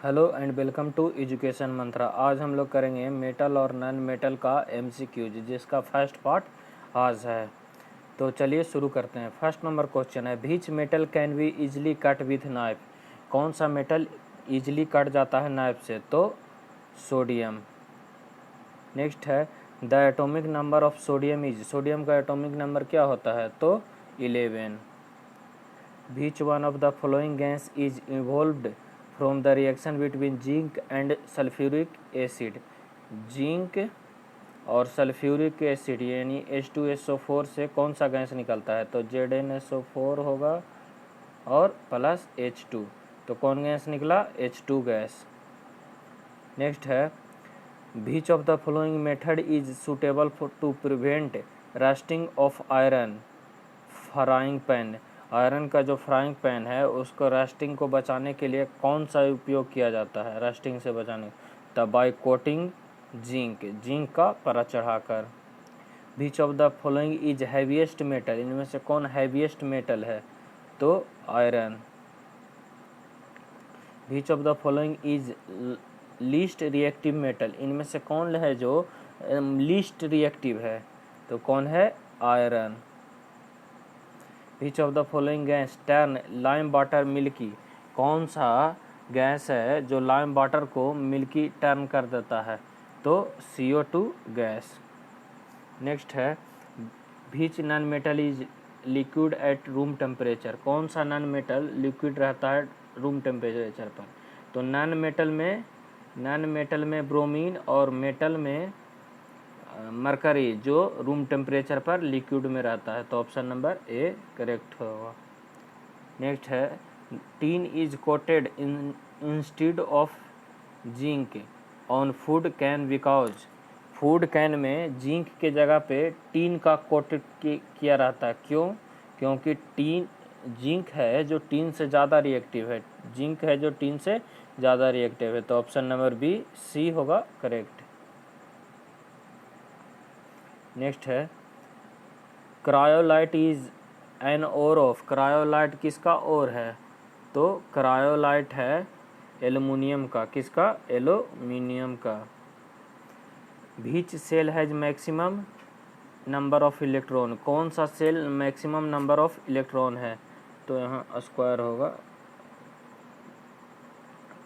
Hello and welcome to education mantra. आज हम लोग करेंगे मेटल और नॉन मेटल का एमसीक्यूज, जिसका फर्स्ट पार्ट आज है। तो चलिए शुरू करते हैं। फर्स्ट नंबर क्वेश्चन है, which metal can be easily cut with knife. कौन सा मेटल इजली कट जाता है नाइफ से? तो सोडियम। नेक्स्ट है, the atomic number of sodium is. Sodium का एटॉमिक नंबर क्या होता है? तो 11। Which one of the following gas is evolved from the reaction between zinc and sulfuric acid? Zinc और सल्फ्यूरिक एसिड यानी H2SO4 से कौन सा गैस निकलता है? तो ZnSO4 होगा और प्लस H2। तो कौन गैस निकला? H2 गैस। नेक्स्ट है, which of the following method is suitable to prevent rusting of iron frying pan. Iron का जो फ्राइंग पैन है उसको रस्टिंग को बचाने के लिए कौन सा उपयोग किया जाता है? रस्टिंग से बचाने D by coating zinc, zinc का परत चढ़ाकर। Which of the following is heaviest metal. इनमें से कौन हैवीएस्ट मेटल है? तो iron. Which of the following is least reactive metal. इनमें से कौन है जो लीस्ट रिएक्टिव है? तो कौन है? Iron. Which of the following gas turn lime water milky. कौन सा गैस है जो लाइम वाटर को मिल्की टर्न कर देता है? तो CO2 गैस। नेक्स्ट है, which non metal is liquid at room temperature. कौन सा नॉन मेटल लिक्विड रहता है रूम टेम्परेचर पर? तो नॉन मेटल में ब्रोमीन और मेटल में मरकरी जो रूम टेम्परेचर पर लिक्विड में रहता है। तो ऑप्शन नंबर ए करेक्ट होगा। नेक्स्ट है, tin is coated instead of zinc on food can because. Food can में जिंक के जगह पे टीन का कोट किया रहता है। क्यों? क्योंकि जिंक है जो टीन से ज़्यादा रिएक्टिव है। जिंक है जो टीन से ज़्यादा रिएक्टिव है। तो ऑप्शन नंबर बी सी होगा करेक्ट। नेक्स्ट है, cryolite is an ore of. Cryolite किसका ओर है? तो क्रायोलाइट है एल्युमिनियम का। किसका? एल्युमिनियम का। Which cell has maximum number of electron. कौन सा cell maximum number of electron है? तो यहाँ स्क्वायर होगा।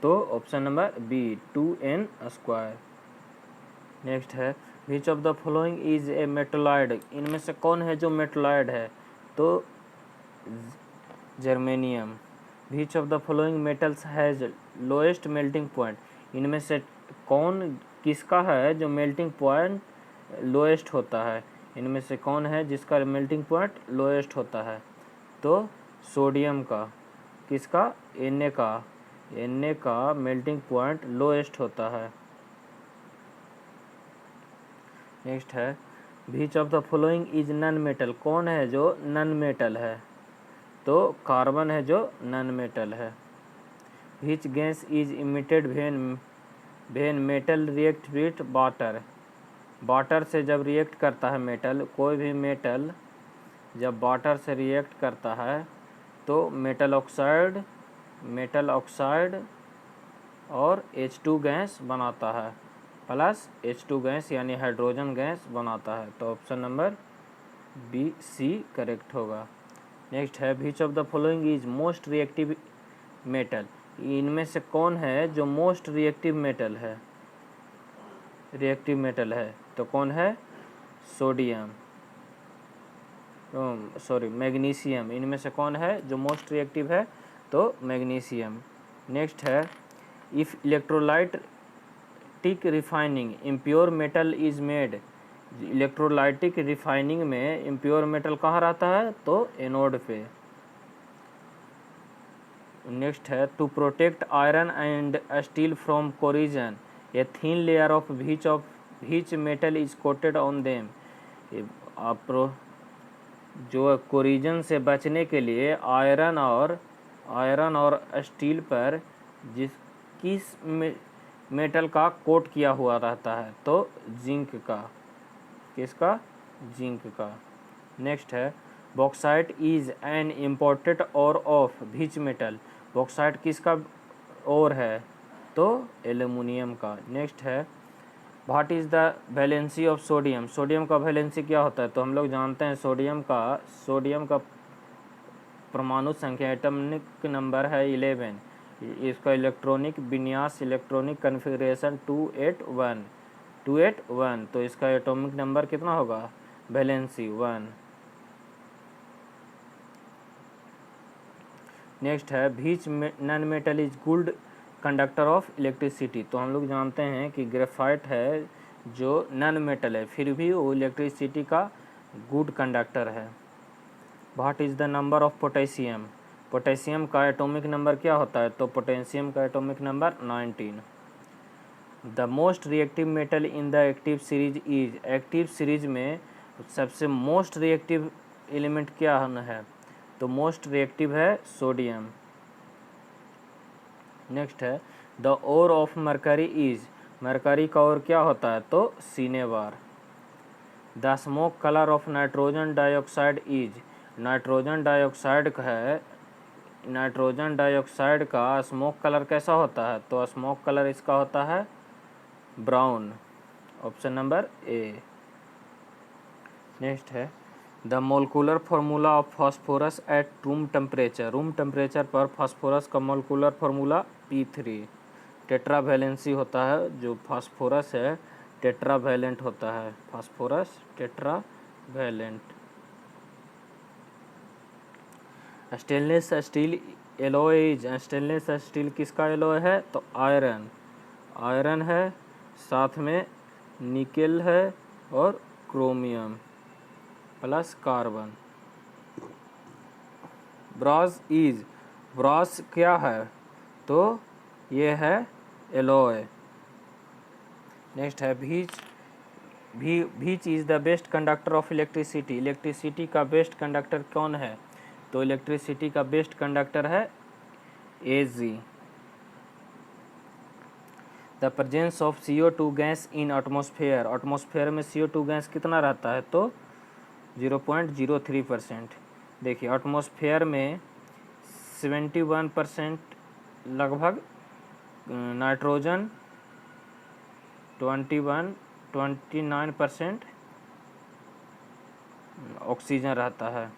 तो option number B 2n square. Next है, which of the following is a metalloid. इनमें से कौन है जो मेटलॉइड है? तो germanium. Which of the following metals has lowest melting point. इनमें से कौन किसका है जो मेल्टिंग पॉइंट लोएस्ट होता है? इनमें से कौन है जिसका मेल्टिंग पॉइंट लोएस्ट होता है? तो सोडियम का। किसका? Na का मेल्टिंग पॉइंट लोएस्ट होता है। नेक्स्ट है, which of the following is non metal. कौन है जो नॉन मेटल है? तो कार्बन है जो नॉन मेटल है। Which gas is emitted when metal react with water. Water से जब रिएक्ट करता है मेटल, कोई भी मेटल जब वाटर से रिएक्ट करता है तो मेटल ऑक्साइड और H2 गैस बनाता है, प्लस H2 गैस यानी हाइड्रोजन गैस बनाता है। तो option number B C correct होगा। नेक्स्ट है, which of the following is most reactive metal. इनमें से कौन है जो मोस्ट रिएक्टिव मेटल है? तो कौन है? Sodium, magnesium. इनमें से कौन है जो मोस्ट रिएक्टिव है? तो मैग्नीशियम। नेक्स्ट है, if electrolytic refining impure metal is made. Electrolytic refining में इम्प्योर मेटल कहाँ रहता है? तो एनोड पे। नेक्स्ट है, to protect iron and steel from corrosion a thin layer of which metal is coated on them. जो corrosion से बचने के लिए आयरन और स्टील पर किस मेटल का कोट किया हुआ रहता है? तो जिंक का। किसका? जिंक का। नेक्स्ट है, bauxite is an imported ore of which metal. Bauxite किसका ओर है? तो एल्युमिनियम का। नेक्स्ट है what is the valency of sodium. Sodium का वैलेंसी क्या होता है? तो हम लोग जानते हैं सोडियम का परमाणु संख्या एटॉमिक नंबर है 11। इसका इलेक्ट्रॉनिक विन्यास इलेक्ट्रॉनिक कन्फिग्रेशन 281 तो इसका एटॉमिक नंबर कितना होगा? वैलेंसी 1। नेक्स्ट है which non metal is good conductor of electricity. तो हम लोग जानते हैं कि ग्रेफाइट है जो नॉन मेटल है, फिर भी वो इलेक्ट्रिसिटी का गुड कंडक्टर है। What is the number of potassium. Potassium का एटॉमिक नंबर क्या होता है? तो पोटेशियम का atomic number 19। The most reactive metal in the active series is. Active series में सबसे मोस्ट रिएक्टिव एलिमेंट क्या है? तो मोस्ट रिएक्टिव है सोडियम। नेक्स्ट है the ore of mercury is. Mercury का ओर क्या होता है? तो cinnabar. The smoke colour of nitrogen dioxide is. Nitrogen dioxide है, नाइट्रोजन डाइऑक्साइड का स्मोक कलर कैसा होता है? तो स्मोक कलर इसका होता है brown. Option number A. Next है the molecular formula of phosphorus at room temperature. Room temperature पर फास्फोरस का मोलिकुलर फार्मूला P3। टेट्रावैलेंसी होता है जो फास्फोरस है, टेट्रावैलेंट होता है phosphorus tetravalent. Stainless steel alloy is. Stainless steel किसका एलॉय है? तो आयरन। आयरन है, साथ में निकेल है और chromium plus carbon. Bros is. Bros क्या है? तो ये है एलॉय। नेक्स्ट है which is the best conductor of electricity. Electricity का बेस्ट कंडक्टर कौन है? तो इलेक्ट्रिसिटी का बेस्ट कंडक्टर है Ag। The presence of CO2 gas in atmosphere. Atmosphere में CO2 गैस कितना रहता है? तो 0.03%। देखिए एटमॉस्फेयर में 71% लगभग नाइट्रोजन, 29% ऑक्सीजन रहता है।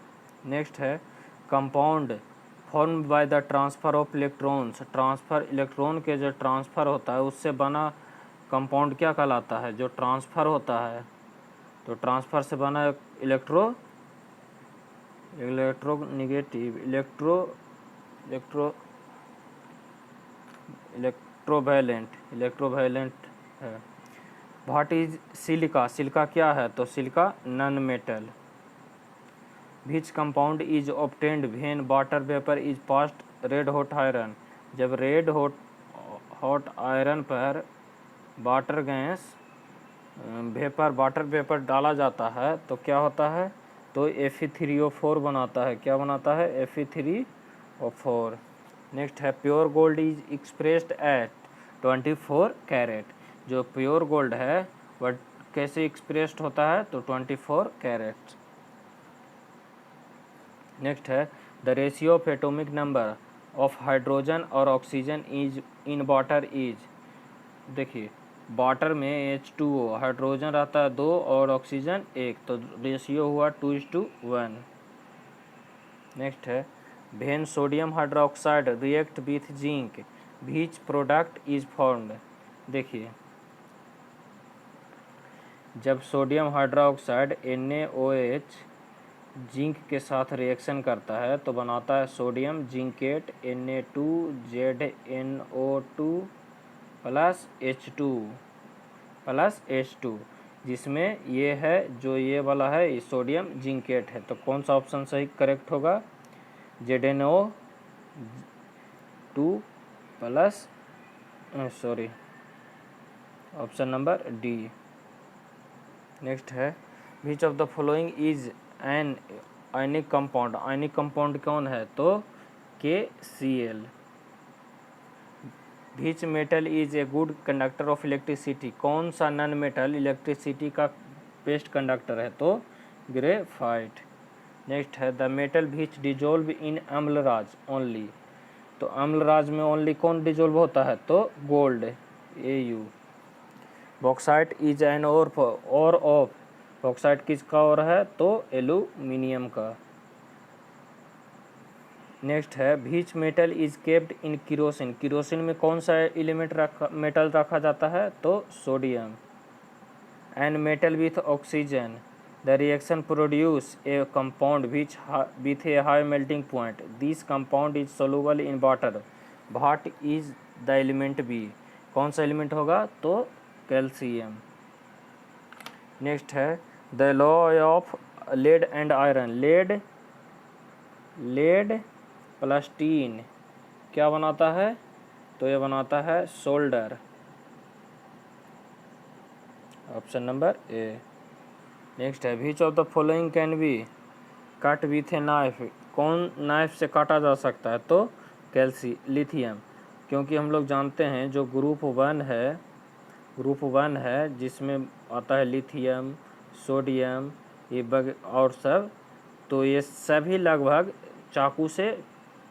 नेक्स्ट है compound formed by the transfer of electrons. Transfer electron के जो ट्रांसफ़र होता है उससे बना कंपाउंड क्या कहलाता है? जो ट्रांसफ़र होता है, तो ट्रांसफ़र से बना इलेक्ट्रोनेगेटिव इलेक्ट्रोवैलेंट है। What is silica. सिलिका क्या है? तो silica non metal. Which compound is obtained when water vapour is past red hot iron. जब रेड हॉट आयरन पर वाटर वेपर डाला जाता है तो क्या होता है? तो Fe3O4 बनाता है। क्या बनाता है? Fe3O4। नेक्स्ट है pure gold is expressed at 24 carat. जो प्योर गोल्ड है वह कैसे एक्सप्रेस्ड होता है? तो 24 कैरेट। नेक्स्ट है the ratio of atomic number of hydrogen और oxygen is in water is. देखिए वाटर में H2O, हाइड्रोजन रहता है 2 और ऑक्सीजन 1, तो रेशियो हुआ 2:1। नेक्स्ट है when sodium hydroxide react with zinc which product is formed. देखिए जब सोडियम हाइड्रोक्साइड NaOH जिंक के साथ रिएक्शन करता है तो बनाता है sodium zincate Na2ZNO2 plus H2 जिसमें ये है जो ये वाला है ये सोडियम जिंकेट है। तो कौन सा ऑप्शन सही करेक्ट होगा? ZNO2 plus option number D. Next है which of the following is an ionic compound. Ionic compound कौन है? तो KCl। Which metal is a good conductor of electricity. कौन सा नॉन मेटल इलेक्ट्रिसिटी का बेस्ट कंडक्टर है? तो ग्रेफाइट। नेक्स्ट है the metal which dissolve in अम्लराज ओनली। तो अम्लराज में ओनली कौन डिजोल्व होता है? तो gold, AU। Bauxite is an ore of, bauxite किसका और है? तो एल्यूमिनियम का। नेक्स्ट है which metal is kept in kerosene, kerosene में कौन सा एलिमेंट मेटल रखा जाता है? तो sodium. And metal with oxygen, the reaction produce a compound with a high melting point, this compound is soluble in water, what is the element B, कौन सा element होगा? तो कैल्शियम। नेक्स्ट है the law of lead and iron, lead plus tin क्या बनाता है? तो ये बनाता है solder, option number A. Next है which of the following can be cut with a knife, कौन नाइफ से काटा जा सकता है? तो लिथियम, क्योंकि हम लोग जानते हैं जो ग्रुप वन है जिसमें आता है लिथियम, सोडियम, ये और सब, तो ये सभी लगभग चाकू से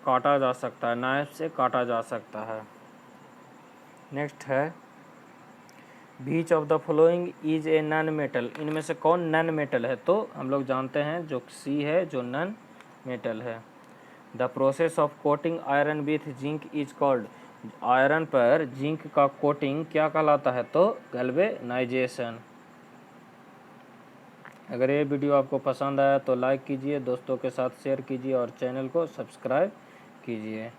काटा जा सकता है, नाइफ से काटा जा सकता है। नेक्स्ट है which of the following is a non metal, इनमें से कौन नन मेटल है? तो हम लोग जानते हैं जो सी है जो नन मेटल है। The process of coating iron with zinc is called, iron पर जिंक का कोटिंग क्या कहलाता है? तो गैल्वेनाइजेशन। अगर ये वीडियो आपको पसंद आया तो लाइक कीजिए, दोस्तों के साथ शेयर कीजिए और चैनल को सब्सक्राइब कीजिए।